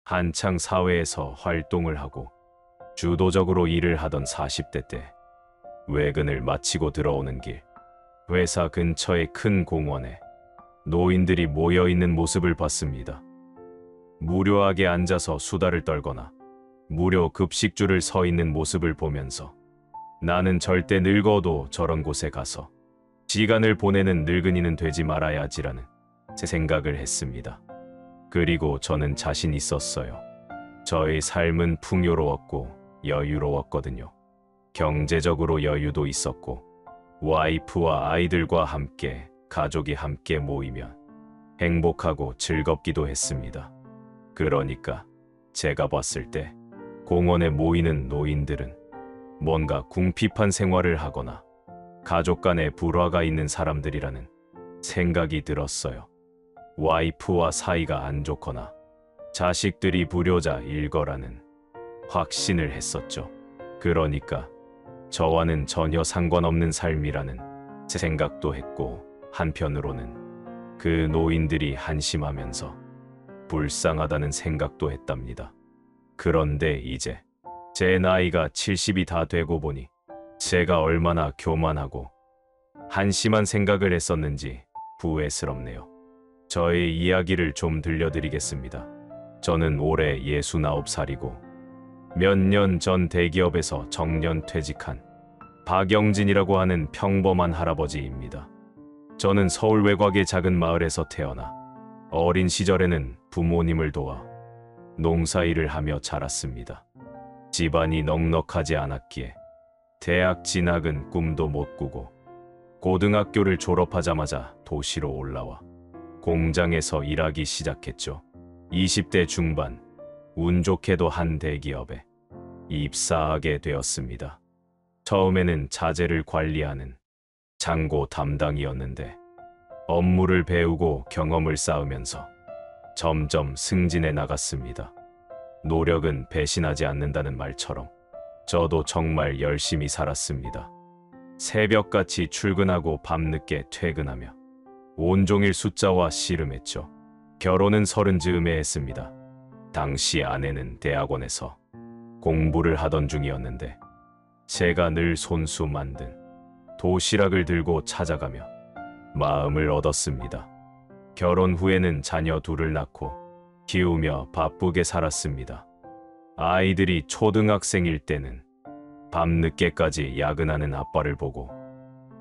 한창 사회에서 활동을 하고 주도적으로 일을 하던 40대 때 외근을 마치고 들어오는 길, 회사 근처의 큰 공원에 노인들이 모여있는 모습을 봤습니다. 무료하게 앉아서 수다를 떨거나 무료 급식줄을 서 있는 모습을 보면서 나는 절대 늙어도 저런 곳에 가서 시간을 보내는 늙은이는 되지 말아야지라는 제 생각을 했습니다. 그리고 저는 자신 있었어요. 저의 삶은 풍요로웠고 여유로웠거든요. 경제적으로 여유도 있었고 와이프와 아이들과 함께 가족이 함께 모이면 행복하고 즐겁기도 했습니다. 그러니까 제가 봤을 때 공원에 모이는 노인들은 뭔가 궁핍한 생활을 하거나 가족 간에 불화가 있는 사람들이라는 생각이 들었어요. 와이프와 사이가 안 좋거나 자식들이 불효자일 거라는 확신을 했었죠. 그러니까 저와는 전혀 상관없는 삶이라는 제 생각도 했고, 한편으로는 그 노인들이 한심하면서 불쌍하다는 생각도 했답니다. 그런데 이제 제 나이가 70이 다 되고 보니 제가 얼마나 교만하고 한심한 생각을 했었는지 후회스럽네요. 저의 이야기를 좀 들려드리겠습니다. 저는 올해 69살이고 몇 년 전 대기업에서 정년 퇴직한 박영진이라고 하는 평범한 할아버지입니다. 저는 서울 외곽의 작은 마을에서 태어나 어린 시절에는 부모님을 도와 농사일을 하며 자랐습니다. 집안이 넉넉하지 않았기에 대학 진학은 꿈도 못 꾸고 고등학교를 졸업하자마자 도시로 올라와 공장에서 일하기 시작했죠. 20대 중반, 운 좋게도 한 대기업에 입사하게 되었습니다. 처음에는 자재를 관리하는 창고 담당이었는데 업무를 배우고 경험을 쌓으면서 점점 승진해 나갔습니다. 노력은 배신하지 않는다는 말처럼 저도 정말 열심히 살았습니다. 새벽같이 출근하고 밤늦게 퇴근하며 온종일 숫자와 씨름했죠. 결혼은 30즈음에 했습니다. 당시 아내는 대학원에서 공부를 하던 중이었는데 제가 늘 손수 만든 도시락을 들고 찾아가며 마음을 얻었습니다. 결혼 후에는 자녀 둘을 낳고 키우며 바쁘게 살았습니다. 아이들이 초등학생일 때는 밤늦게까지 야근하는 아빠를 보고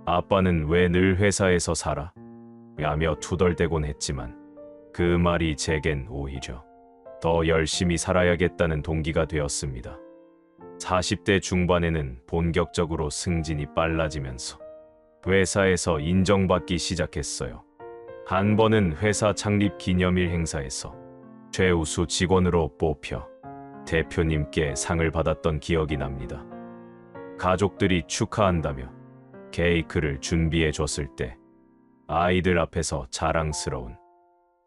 아빠는 왜 늘 회사에서 살아? 라며 투덜대곤 했지만 그 말이 제겐 오히려 더 열심히 살아야겠다는 동기가 되었습니다. 40대 중반에는 본격적으로 승진이 빨라지면서 회사에서 인정받기 시작했어요. 한 번은 회사 창립 기념일 행사에서 최우수 직원으로 뽑혀 대표님께 상을 받았던 기억이 납니다. 가족들이 축하한다며 케이크를 준비해 줬을 때 아이들 앞에서 자랑스러운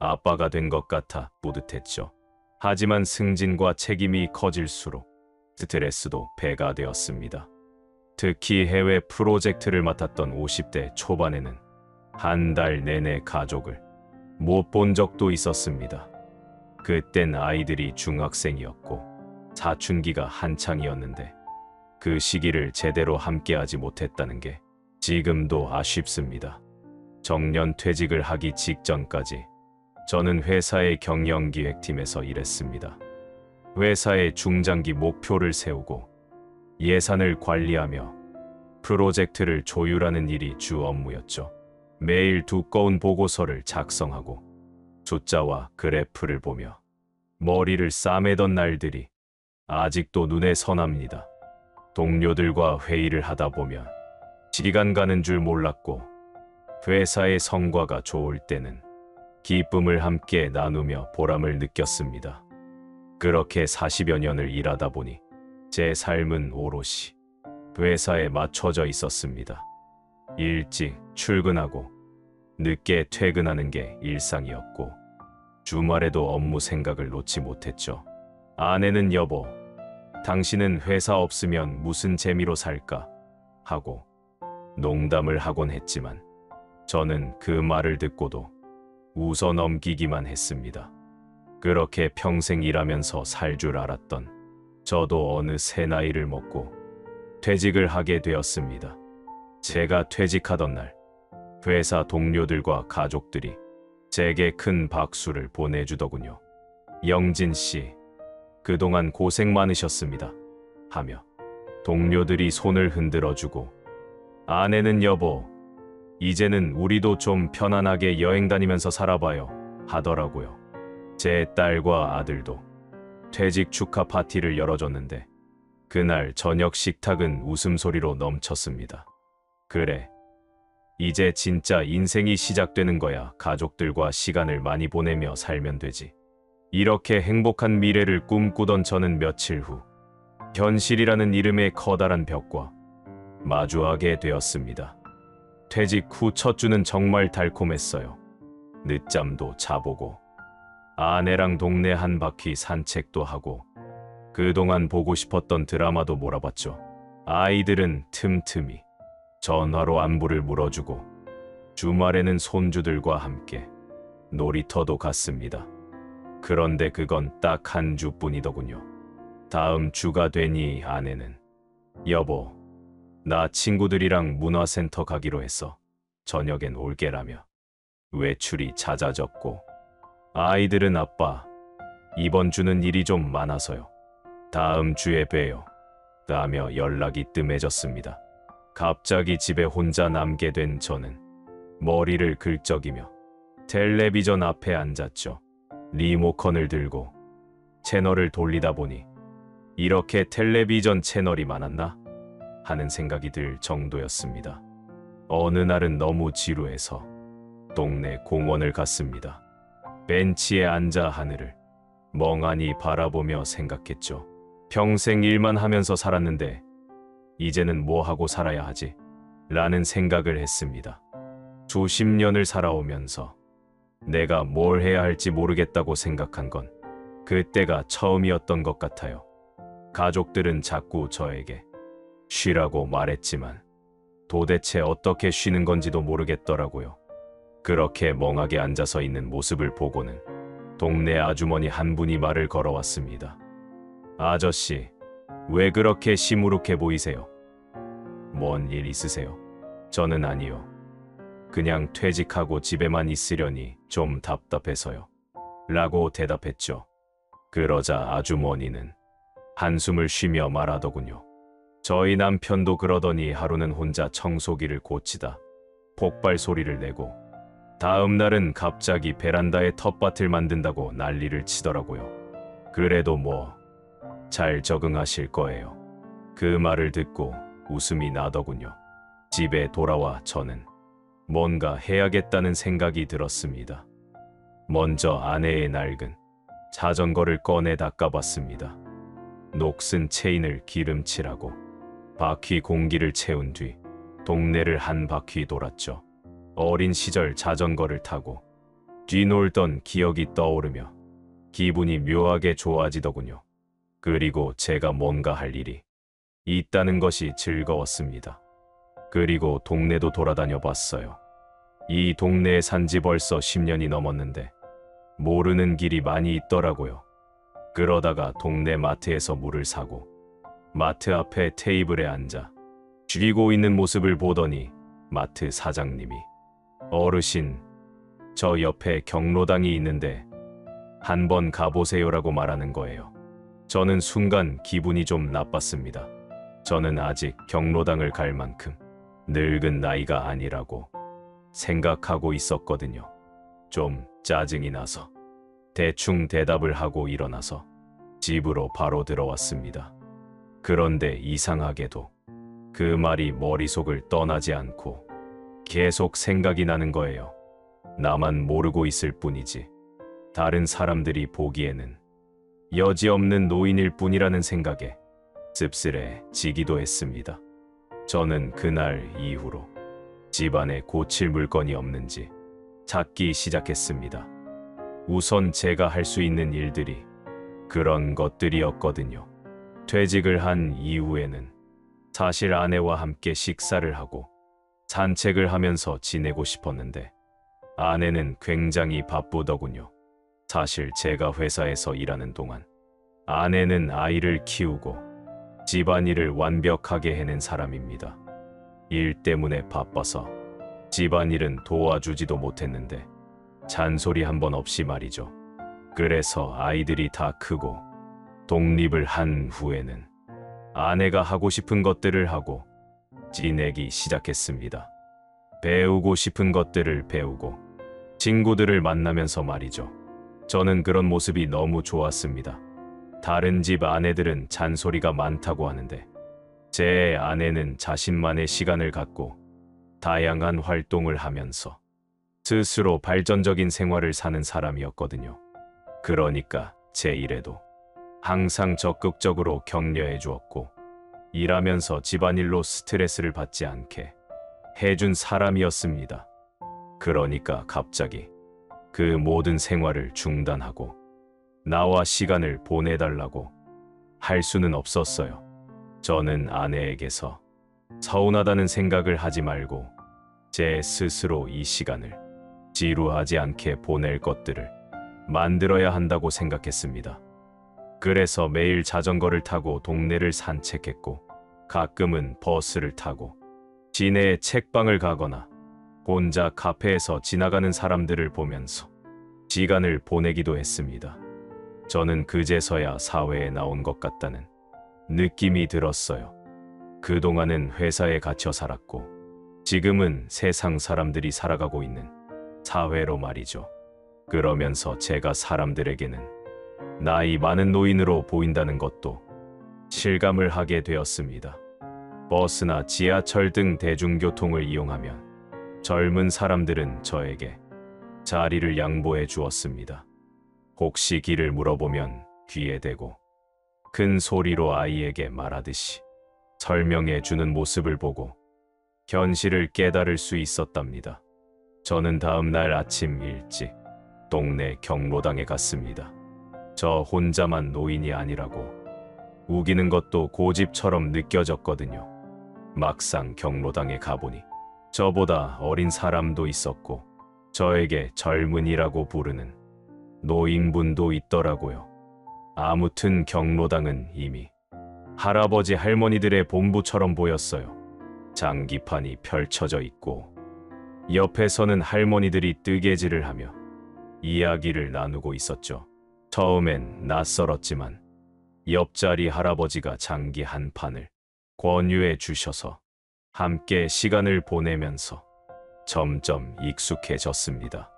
아빠가 된 것 같아 뿌듯했죠. 하지만 승진과 책임이 커질수록 스트레스도 배가 되었습니다. 특히 해외 프로젝트를 맡았던 50대 초반에는 한 달 내내 가족을 못 본 적도 있었습니다. 그땐 아이들이 중학생이었고 사춘기가 한창이었는데 그 시기를 제대로 함께하지 못했다는 게 지금도 아쉽습니다. 정년 퇴직을 하기 직전까지 저는 회사의 경영기획팀에서 일했습니다. 회사의 중장기 목표를 세우고 예산을 관리하며 프로젝트를 조율하는 일이 주 업무였죠. 매일 두꺼운 보고서를 작성하고 숫자와 그래프를 보며 머리를 싸매던 날들이 아직도 눈에 선합니다. 동료들과 회의를 하다 보면 시간 가는 줄 몰랐고 회사의 성과가 좋을 때는 기쁨을 함께 나누며 보람을 느꼈습니다. 그렇게 40여 년을 일하다 보니 제 삶은 오롯이 회사에 맞춰져 있었습니다. 일찍 출근하고 늦게 퇴근하는 게 일상이었고 주말에도 업무 생각을 놓지 못했죠. 아내는 여보, 당신은 회사 없으면 무슨 재미로 살까? 하고 농담을 하곤 했지만 저는 그 말을 듣고도 웃어 넘기기만 했습니다. 그렇게 평생 일하면서 살 줄 알았던 저도 어느새 나이를 먹고 퇴직을 하게 되었습니다. 제가 퇴직하던 날 회사 동료들과 가족들이 제게 큰 박수를 보내주더군요. 영진 씨, 그동안 고생 많으셨습니다. 하며 동료들이 손을 흔들어주고 아내는 여보, 이제는 우리도 좀 편안하게 여행 다니면서 살아봐요 하더라고요. 제 딸과 아들도 퇴직 축하 파티를 열어줬는데 그날 저녁 식탁은 웃음소리로 넘쳤습니다. 그래, 이제 진짜 인생이 시작되는 거야. 가족들과 시간을 많이 보내며 살면 되지. 이렇게 행복한 미래를 꿈꾸던 저는 며칠 후 현실이라는 이름의 커다란 벽과 마주하게 되었습니다. 퇴직 후 첫 주는 정말 달콤했어요. 늦잠도 자보고 아내랑 동네 한 바퀴 산책도 하고 그동안 보고 싶었던 드라마도 몰아봤죠. 아이들은 틈틈이 전화로 안부를 물어주고 주말에는 손주들과 함께 놀이터도 갔습니다. 그런데 그건 딱 한 주뿐이더군요. 다음 주가 되니 아내는 여보, 나 친구들이랑 문화센터 가기로 했어. 저녁엔 올게라며 외출이 잦아졌고 아이들은 아빠, 이번 주는 일이 좀 많아서요. 다음 주에 봬요. 라며 연락이 뜸해졌습니다. 갑자기 집에 혼자 남게 된 저는 머리를 긁적이며 텔레비전 앞에 앉았죠. 리모컨을 들고 채널을 돌리다 보니 이렇게 텔레비전 채널이 많았나 하는 생각이 들 정도였습니다. 어느 날은 너무 지루해서 동네 공원을 갔습니다. 벤치에 앉아 하늘을 멍하니 바라보며 생각했죠. 평생 일만 하면서 살았는데 이제는 뭐 하고 살아야 하지? 라는 생각을 했습니다. 수십 년을 살아오면서 내가 뭘 해야 할지 모르겠다고 생각한 건 그때가 처음이었던 것 같아요. 가족들은 자꾸 저에게 쉬라고 말했지만 도대체 어떻게 쉬는 건지도 모르겠더라고요. 그렇게 멍하게 앉아서 있는 모습을 보고는 동네 아주머니 한 분이 말을 걸어왔습니다. 아저씨, 왜 그렇게 시무룩해 보이세요? 뭔 일 있으세요? 저는 아니요. 그냥 퇴직하고 집에만 있으려니 좀 답답해서요. 라고 대답했죠. 그러자 아주머니는 한숨을 쉬며 말하더군요. 저희 남편도 그러더니 하루는 혼자 청소기를 고치다 폭발 소리를 내고 다음 날은 갑자기 베란다에 텃밭을 만든다고 난리를 치더라고요. 그래도 뭐 잘 적응하실 거예요. 그 말을 듣고 웃음이 나더군요. 집에 돌아와 저는 뭔가 해야겠다는 생각이 들었습니다. 먼저 아내의 낡은 자전거를 꺼내 닦아봤습니다. 녹슨 체인을 기름칠하고 바퀴 공기를 채운 뒤 동네를 한 바퀴 돌았죠. 어린 시절 자전거를 타고 뒤놀던 기억이 떠오르며 기분이 묘하게 좋아지더군요. 그리고 제가 뭔가 할 일이 있다는 것이 즐거웠습니다. 그리고 동네도 돌아다녀 봤어요. 이 동네에 산지 벌써 10년이 넘었는데 모르는 길이 많이 있더라고요. 그러다가 동네 마트에서 물을 사고 마트 앞에 테이블에 앉아 쉬고 있는 모습을 보더니 마트 사장님이 어르신, 저 옆에 경로당이 있는데 한번 가보세요라고 말하는 거예요. 저는 순간 기분이 좀 나빴습니다. 저는 아직 경로당을 갈 만큼 늙은 나이가 아니라고 생각하고 있었거든요. 좀 짜증이 나서 대충 대답을 하고 일어나서 집으로 바로 들어왔습니다. 그런데 이상하게도 그 말이 머릿속을 떠나지 않고 계속 생각이 나는 거예요. 나만 모르고 있을 뿐이지 다른 사람들이 보기에는 여지없는 노인일 뿐이라는 생각에 씁쓸해지기도 했습니다. 저는 그날 이후로 집안에 고칠 물건이 없는지 찾기 시작했습니다. 우선 제가 할 수 있는 일들이 그런 것들이었거든요. 퇴직을 한 이후에는 사실 아내와 함께 식사를 하고 산책을 하면서 지내고 싶었는데 아내는 굉장히 바쁘더군요. 사실 제가 회사에서 일하는 동안 아내는 아이를 키우고 집안일을 완벽하게 해낸 사람입니다. 일 때문에 바빠서 집안일은 도와주지도 못했는데 잔소리 한 번 없이 말이죠. 그래서 아이들이 다 크고 독립을 한 후에는 아내가 하고 싶은 것들을 하고 지내기 시작했습니다. 배우고 싶은 것들을 배우고 친구들을 만나면서 말이죠. 저는 그런 모습이 너무 좋았습니다. 다른 집 아내들은 잔소리가 많다고 하는데 제 아내는 자신만의 시간을 갖고 다양한 활동을 하면서 스스로 발전적인 생활을 사는 사람이었거든요. 그러니까 제 일에도 항상 적극적으로 격려해 주었고 일하면서 집안일로 스트레스를 받지 않게 해준 사람이었습니다. 그러니까 갑자기 그 모든 생활을 중단하고 나와 시간을 보내달라고 할 수는 없었어요. 저는 아내에게서 서운하다는 생각을 하지 말고 제 스스로 이 시간을 지루하지 않게 보낼 것들을 만들어야 한다고 생각했습니다. 그래서 매일 자전거를 타고 동네를 산책했고 가끔은 버스를 타고 시내의 책방을 가거나 혼자 카페에서 지나가는 사람들을 보면서 시간을 보내기도 했습니다. 저는 그제서야 사회에 나온 것 같다는 느낌이 들었어요. 그동안은 회사에 갇혀 살았고 지금은 세상 사람들이 살아가고 있는 사회로 말이죠. 그러면서 제가 사람들에게는 나이 많은 노인으로 보인다는 것도 실감을 하게 되었습니다. 버스나 지하철 등 대중교통을 이용하면 젊은 사람들은 저에게 자리를 양보해 주었습니다. 혹시 길을 물어보면 귀에 대고 큰 소리로 아이에게 말하듯이 설명해 주는 모습을 보고 현실을 깨달을 수 있었답니다. 저는 다음 날 아침 일찍 동네 경로당에 갔습니다. 저 혼자만 노인이 아니라고 우기는 것도 고집처럼 느껴졌거든요. 막상 경로당에 가보니 저보다 어린 사람도 있었고 저에게 젊은이라고 부르는 노인분도 있더라고요. 아무튼 경로당은 이미 할아버지 할머니들의 본부처럼 보였어요. 장기판이 펼쳐져 있고 옆에서는 할머니들이 뜨개질을 하며 이야기를 나누고 있었죠. 처음엔 낯설었지만 옆자리 할아버지가 장기 한 판을 권유해 주셔서 함께 시간을 보내면서 점점 익숙해졌습니다.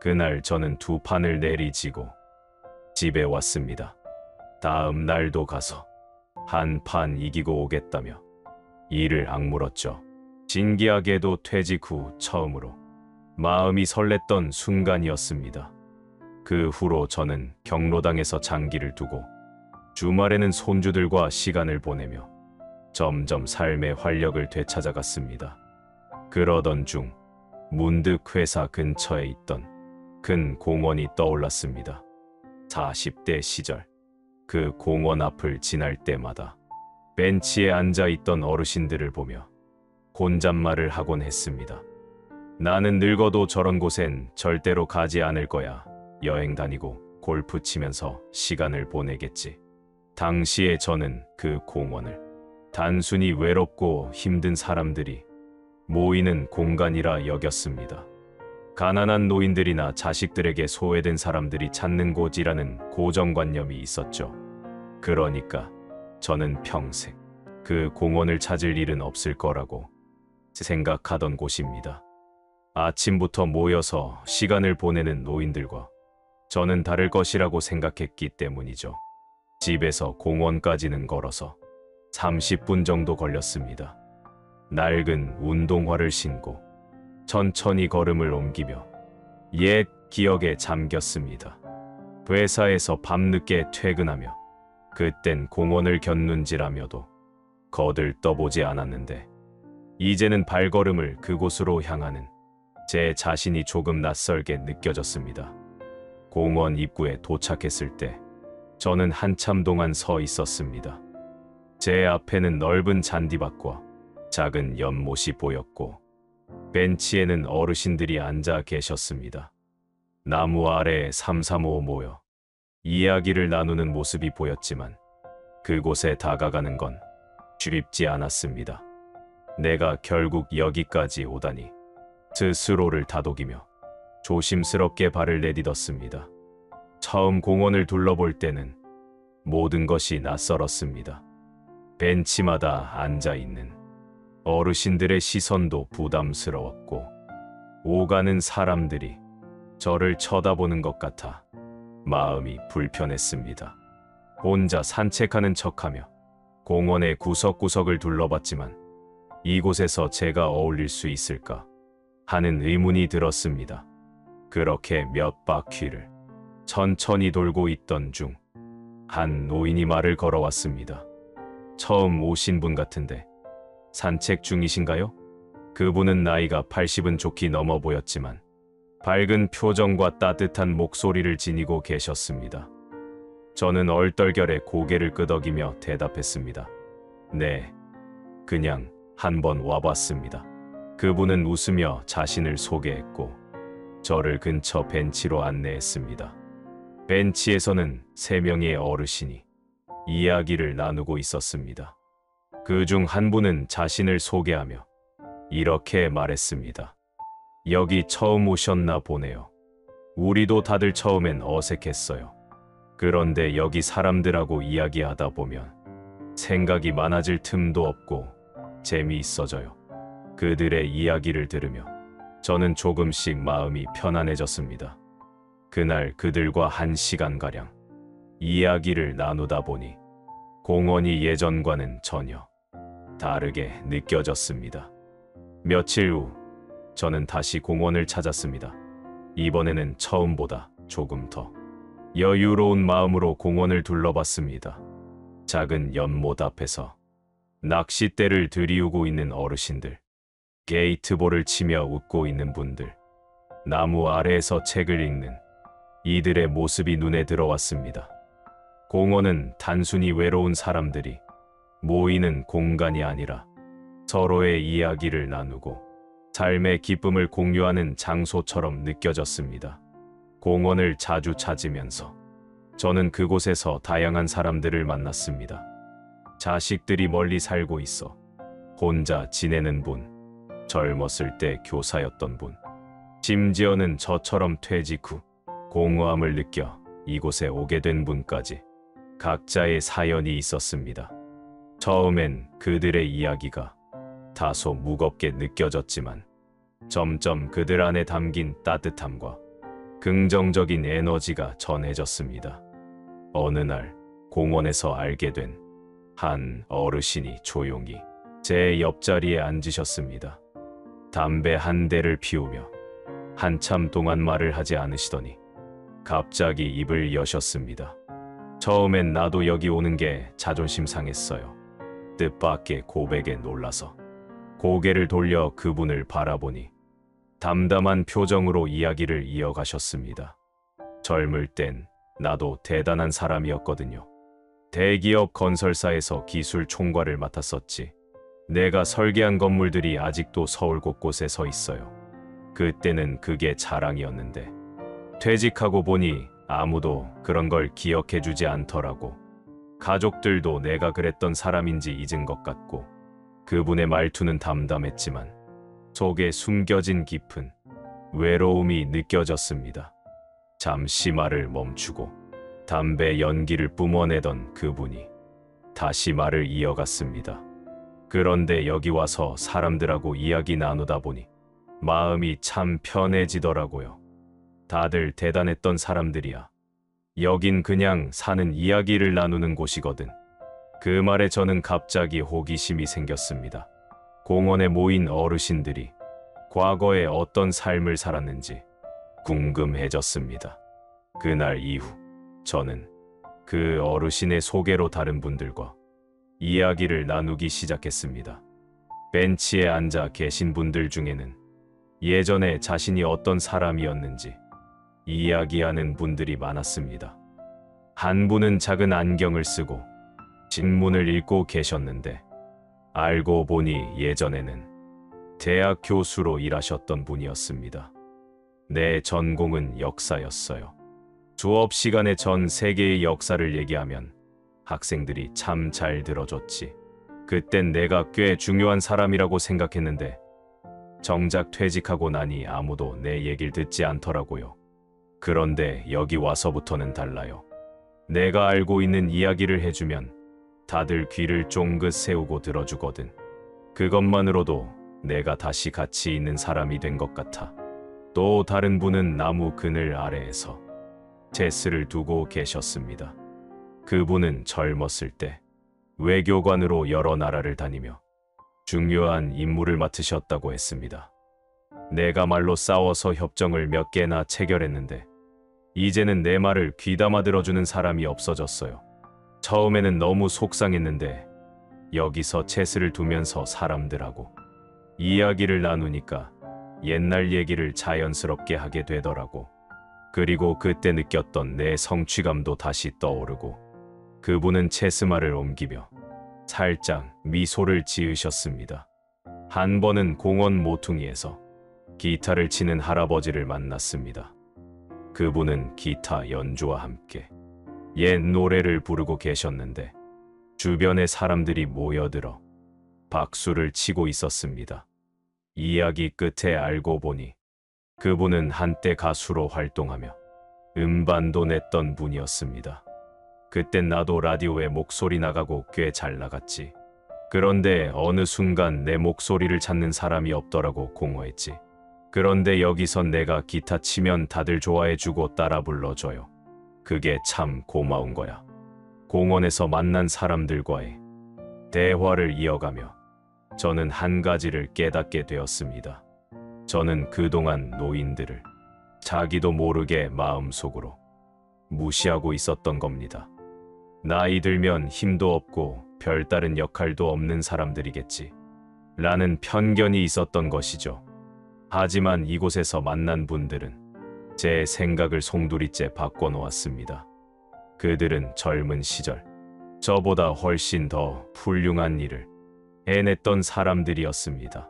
그날 저는 두 판을 내리지고 집에 왔습니다. 다음 날도 가서 한 판 이기고 오겠다며 이를 악물었죠. 신기하게도 퇴직 후 처음으로 마음이 설렜던 순간이었습니다. 그 후로 저는 경로당에서 장기를 두고 주말에는 손주들과 시간을 보내며 점점 삶의 활력을 되찾아갔습니다. 그러던 중 문득 회사 근처에 있던 큰 공원이 떠올랐습니다. 40대 시절 그 공원 앞을 지날 때마다 벤치에 앉아있던 어르신들을 보며 혼잣말을 하곤 했습니다. 나는 늙어도 저런 곳엔 절대로 가지 않을 거야. 여행 다니고 골프 치면서 시간을 보내겠지. 당시에 저는 그 공원을 단순히 외롭고 힘든 사람들이 모이는 공간이라 여겼습니다. 가난한 노인들이나 자식들에게 소외된 사람들이 찾는 곳이라는 고정관념이 있었죠. 그러니까 저는 평생 그 공원을 찾을 일은 없을 거라고 생각하던 곳입니다. 아침부터 모여서 시간을 보내는 노인들과 저는 다를 것이라고 생각했기 때문이죠. 집에서 공원까지는 걸어서 30분 정도 걸렸습니다. 낡은 운동화를 신고 천천히 걸음을 옮기며 옛 기억에 잠겼습니다. 회사에서 밤늦게 퇴근하며 그땐 공원을 겼는지라며도 거들떠보지 않았는데 이제는 발걸음을 그곳으로 향하는 제 자신이 조금 낯설게 느껴졌습니다. 공원 입구에 도착했을 때 저는 한참 동안 서 있었습니다. 제 앞에는 넓은 잔디밭과 작은 연못이 보였고 벤치에는 어르신들이 앉아 계셨습니다. 나무 아래에 삼삼오오 모여 이야기를 나누는 모습이 보였지만 그곳에 다가가는 건 쉽지 않았습니다. 내가 결국 여기까지 오다니 스스로를 다독이며 조심스럽게 발을 내딛었습니다. 처음 공원을 둘러볼 때는 모든 것이 낯설었습니다. 벤치마다 앉아있는 어르신들의 시선도 부담스러웠고 오가는 사람들이 저를 쳐다보는 것 같아 마음이 불편했습니다. 혼자 산책하는 척하며 공원의 구석구석을 둘러봤지만 이곳에서 제가 어울릴 수 있을까 하는 의문이 들었습니다. 그렇게 몇 바퀴를 천천히 돌고 있던 중 한 노인이 말을 걸어왔습니다. 처음 오신 분 같은데 산책 중이신가요? 그분은 나이가 80은 좋게 넘어 보였지만 밝은 표정과 따뜻한 목소리를 지니고 계셨습니다. 저는 얼떨결에 고개를 끄덕이며 대답했습니다. 네, 그냥 한번 와봤습니다. 그분은 웃으며 자신을 소개했고 저를 근처 벤치로 안내했습니다. 벤치에서는 3명의 어르신이 이야기를 나누고 있었습니다. 그중 한 분은 자신을 소개하며 이렇게 말했습니다. 여기 처음 오셨나 보네요. 우리도 다들 처음엔 어색했어요. 그런데 여기 사람들하고 이야기하다 보면 생각이 많아질 틈도 없고 재미있어져요. 그들의 이야기를 들으며 저는 조금씩 마음이 편안해졌습니다. 그날 그들과 1시간가량 이야기를 나누다 보니 공원이 예전과는 전혀 다르게 느껴졌습니다. 며칠 후 저는 다시 공원을 찾았습니다. 이번에는 처음보다 조금 더 여유로운 마음으로 공원을 둘러봤습니다. 작은 연못 앞에서 낚싯대를 들이우고 있는 어르신들, 게이트볼을 치며 웃고 있는 분들, 나무 아래에서 책을 읽는 이들의 모습이 눈에 들어왔습니다. 공원은 단순히 외로운 사람들이 모이는 공간이 아니라 서로의 이야기를 나누고 삶의 기쁨을 공유하는 장소처럼 느껴졌습니다. 공원을 자주 찾으면서 저는 그곳에서 다양한 사람들을 만났습니다. 자식들이 멀리 살고 있어 혼자 지내는 분, 젊었을 때 교사였던 분, 심지어는 저처럼 퇴직 후 공허함을 느껴 이곳에 오게 된 분까지 각자의 사연이 있었습니다. 처음엔 그들의 이야기가 다소 무겁게 느껴졌지만 점점 그들 안에 담긴 따뜻함과 긍정적인 에너지가 전해졌습니다. 어느 날 공원에서 알게 된 한 어르신이 조용히 제 옆자리에 앉으셨습니다. 담배 한 대를 피우며 한참 동안 말을 하지 않으시더니 갑자기 입을 여셨습니다. 처음엔 나도 여기 오는 게 자존심 상했어요. 뜻밖의 고백에 놀라서 고개를 돌려 그분을 바라보니 담담한 표정으로 이야기를 이어가셨습니다. 젊을 땐 나도 대단한 사람이었거든요. 대기업 건설사에서 기술 총괄을 맡았었지. 내가 설계한 건물들이 아직도 서울 곳곳에 서 있어요. 그때는 그게 자랑이었는데 퇴직하고 보니 아무도 그런 걸 기억해주지 않더라고. 가족들도 내가 그랬던 사람인지 잊은 것 같고 그분의 말투는 담담했지만 속에 숨겨진 깊은 외로움이 느껴졌습니다. 잠시 말을 멈추고 담배 연기를 뿜어내던 그분이 다시 말을 이어갔습니다. 그런데 여기 와서 사람들하고 이야기 나누다 보니 마음이 참 편해지더라고요. 다들 대단했던 사람들이야. 여긴 그냥 사는 이야기를 나누는 곳이거든. 그 말에 저는 갑자기 호기심이 생겼습니다. 공원에 모인 어르신들이 과거에 어떤 삶을 살았는지 궁금해졌습니다. 그날 이후 저는 그 어르신의 소개로 다른 분들과 이야기를 나누기 시작했습니다. 벤치에 앉아 계신 분들 중에는 예전에 자신이 어떤 사람이었는지 이야기하는 분들이 많았습니다. 한 분은 작은 안경을 쓰고 신문을 읽고 계셨는데 알고 보니 예전에는 대학 교수로 일하셨던 분이었습니다. 내 전공은 역사였어요. 수업 시간에 전 세계의 역사를 얘기하면 학생들이 참 잘 들어줬지. 그땐 내가 꽤 중요한 사람이라고 생각했는데 정작 퇴직하고 나니 아무도 내 얘기를 듣지 않더라고요. 그런데 여기 와서부터는 달라요. 내가 알고 있는 이야기를 해주면 다들 귀를 쫑긋 세우고 들어주거든. 그것만으로도 내가 다시 가치 있는 사람이 된 것 같아. 또 다른 분은 나무 그늘 아래에서 체스를 두고 계셨습니다. 그분은 젊었을 때 외교관으로 여러 나라를 다니며 중요한 임무를 맡으셨다고 했습니다. 내가 말로 싸워서 협정을 몇 개나 체결했는데 이제는 내 말을 귀담아 들어주는 사람이 없어졌어요. 처음에는 너무 속상했는데 여기서 체스를 두면서 사람들하고 이야기를 나누니까 옛날 얘기를 자연스럽게 하게 되더라고. 그리고 그때 느꼈던 내 성취감도 다시 떠오르고 그분은 체스말을 옮기며 살짝 미소를 지으셨습니다. 한 번은 공원 모퉁이에서 기타를 치는 할아버지를 만났습니다. 그분은 기타 연주와 함께 옛 노래를 부르고 계셨는데 주변의 사람들이 모여들어 박수를 치고 있었습니다. 이야기 끝에 알고 보니 그분은 한때 가수로 활동하며 음반도 냈던 분이었습니다. 그땐 나도 라디오에 목소리 나가고 꽤 잘 나갔지. 그런데 어느 순간 내 목소리를 찾는 사람이 없더라고 공허했지. 그런데 여기선 내가 기타 치면 다들 좋아해주고 따라 불러줘요. 그게 참 고마운 거야. 공원에서 만난 사람들과의 대화를 이어가며 저는 한 가지를 깨닫게 되었습니다. 저는 그동안 노인들을 자기도 모르게 마음속으로 무시하고 있었던 겁니다. 나이 들면 힘도 없고 별다른 역할도 없는 사람들이겠지 라는 편견이 있었던 것이죠. 하지만 이곳에서 만난 분들은 제 생각을 송두리째 바꿔놓았습니다. 그들은 젊은 시절 저보다 훨씬 더 훌륭한 일을 해냈던 사람들이었습니다.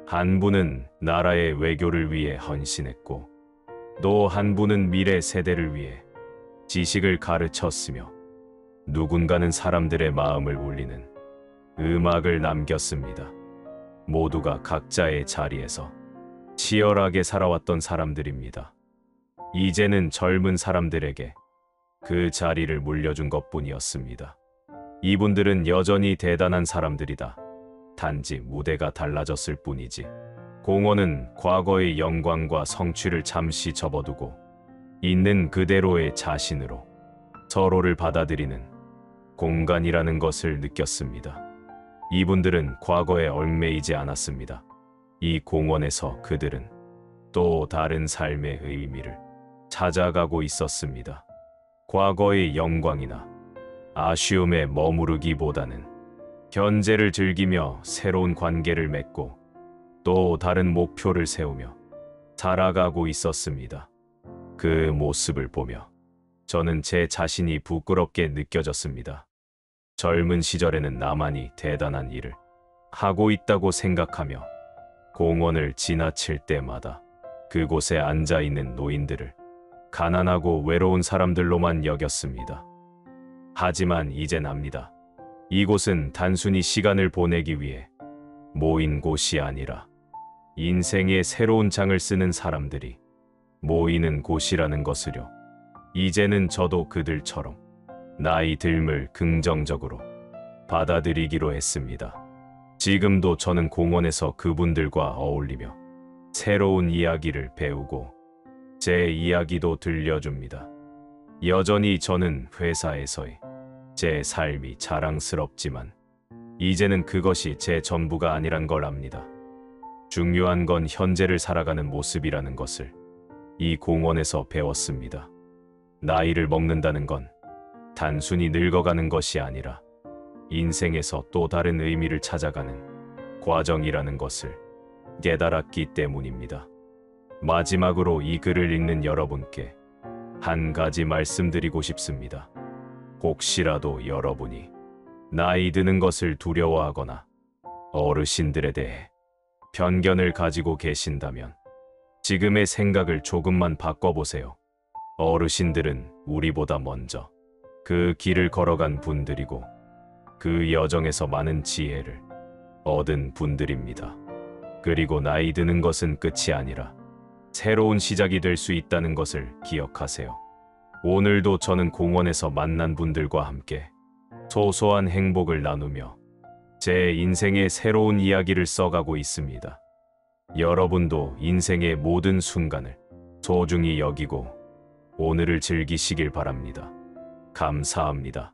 한 분은 나라의 외교를 위해 헌신했고 또 한 분은 미래 세대를 위해 지식을 가르쳤으며 누군가는 사람들의 마음을 울리는 음악을 남겼습니다. 모두가 각자의 자리에서 치열하게 살아왔던 사람들입니다. 이제는 젊은 사람들에게 그 자리를 물려준 것뿐이었습니다. 이분들은 여전히 대단한 사람들이다. 단지 무대가 달라졌을 뿐이지. 공원은 과거의 영광과 성취를 잠시 접어두고 있는 그대로의 자신으로 서로를 받아들이는 공간이라는 것을 느꼈습니다. 이분들은 과거에 얽매이지 않았습니다. 이 공원에서 그들은 또 다른 삶의 의미를 찾아가고 있었습니다. 과거의 영광이나 아쉬움에 머무르기보다는 현재를 즐기며 새로운 관계를 맺고 또 다른 목표를 세우며 살아가고 있었습니다. 그 모습을 보며 저는 제 자신이 부끄럽게 느껴졌습니다. 젊은 시절에는 나만이 대단한 일을 하고 있다고 생각하며 공원을 지나칠 때마다 그곳에 앉아 있는 노인들을 가난하고 외로운 사람들로만 여겼습니다. 하지만 이젠 압니다. 이곳은 단순히 시간을 보내기 위해 모인 곳이 아니라 인생의 새로운 장을 쓰는 사람들이 모이는 곳이라는 것을요. 이제는 저도 그들처럼 나이 듦을 긍정적으로 받아들이기로 했습니다. 지금도 저는 공원에서 그분들과 어울리며 새로운 이야기를 배우고 제 이야기도 들려줍니다. 여전히 저는 회사에서의 제 삶이 자랑스럽지만 이제는 그것이 제 전부가 아니란 걸 압니다. 중요한 건 현재를 살아가는 모습이라는 것을 이 공원에서 배웠습니다. 나이를 먹는다는 건 단순히 늙어가는 것이 아니라 인생에서 또 다른 의미를 찾아가는 과정이라는 것을 깨달았기 때문입니다. 마지막으로 이 글을 읽는 여러분께 한 가지 말씀드리고 싶습니다. 혹시라도 여러분이 나이 드는 것을 두려워하거나 어르신들에 대해 편견을 가지고 계신다면 지금의 생각을 조금만 바꿔보세요. 어르신들은 우리보다 먼저 그 길을 걸어간 분들이고 그 여정에서 많은 지혜를 얻은 분들입니다. 그리고 나이 드는 것은 끝이 아니라 새로운 시작이 될 수 있다는 것을 기억하세요. 오늘도 저는 공원에서 만난 분들과 함께 소소한 행복을 나누며 제 인생의 새로운 이야기를 써가고 있습니다. 여러분도 인생의 모든 순간을 소중히 여기고 오늘을 즐기시길 바랍니다. 감사합니다.